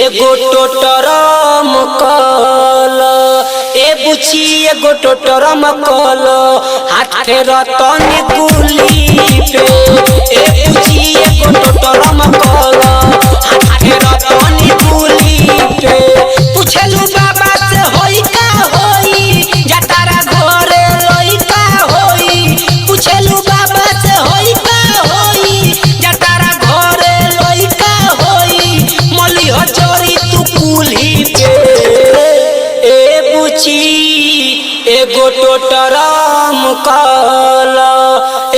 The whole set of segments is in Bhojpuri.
एगो टोटरम कल ए बुची एगो टोटरम कल हाथ रतन गुली पे ए बुची एगो टोटरम कल हाथ रतन गुली पे पूछलू बाबा से होई का होई जतारा घरे लई का होई पूछलू बाबा से होई का होई जतारा घरे लई का होई मली हजरी तू कुली पे ए बुची एगो टोटरम कल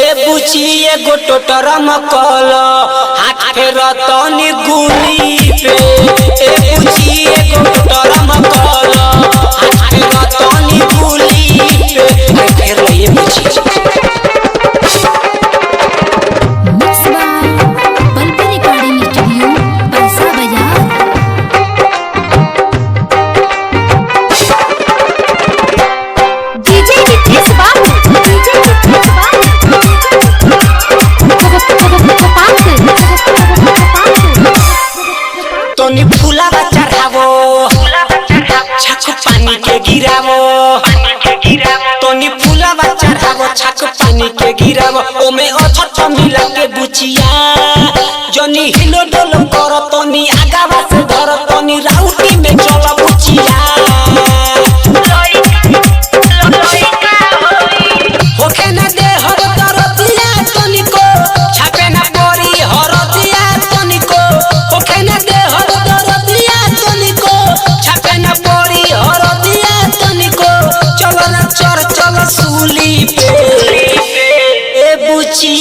ए बुची एगो टोटरम कल हाथ रतन गुली पे ए बुची एगो टोटरम कल हाथ रतन गुली पे फिर ये बुची तोनी फुलावा चढ़ावो छक पानी के गिरावो तोनी फुलावा चढ़ावो छक पानी के गिरावो ओमे अछत मिला के बुचिया जनी हिलो डोल कर तोनी आगावा से धर तोनी राउटी में चल बुचिया होखे ना दे हर दरदिया तोनी को छापे ना परी हरदिया तोनी को होखे ना दे हर दरदिया तोनी को छापे ना परी हरदिया तोनी को चलो ना चर चल सूली पे ए बुची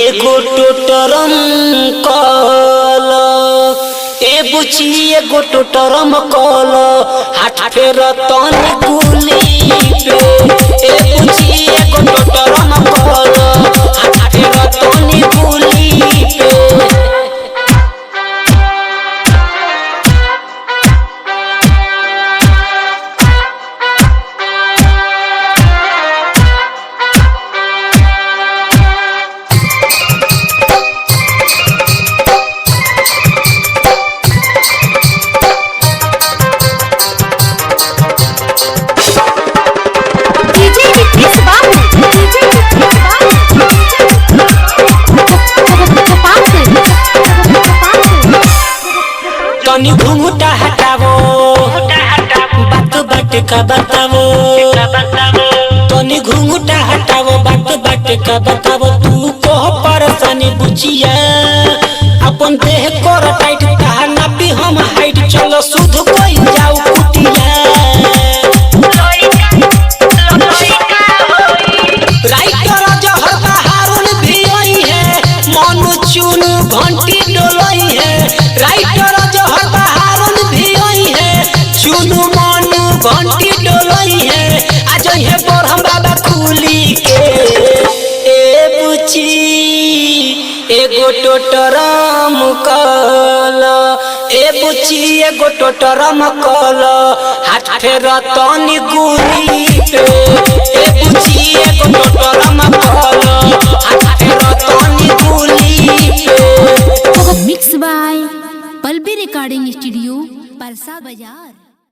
एगो टोटरम कल ए बुची एगो टोटरम कल हाथ रतन गुली पे ए बुची एगो टोटरम कल हाथ रतन गुली पे तोनी घुंघटा हटावो बात बाट का बतावो तोनी घुंघटा हटावो बात बाट का बतावो तू को परेशानी बुचिया अपन देह कर टाइट कहा ना भी हम हाइट चलो सुध कोई जाऊ कुटिया राइटर जहर बहारुन भी आई है मनु चुनु घंटी डोलई है राइटर जहर बहारुन भी आई है चुनु मनु घंटी डोलई है आज है बरहम बाबा खुली के ए बुची एगो टोटरम कल ए बुची एगो टोटरम कल हाथ रतन गुली पे ए बुची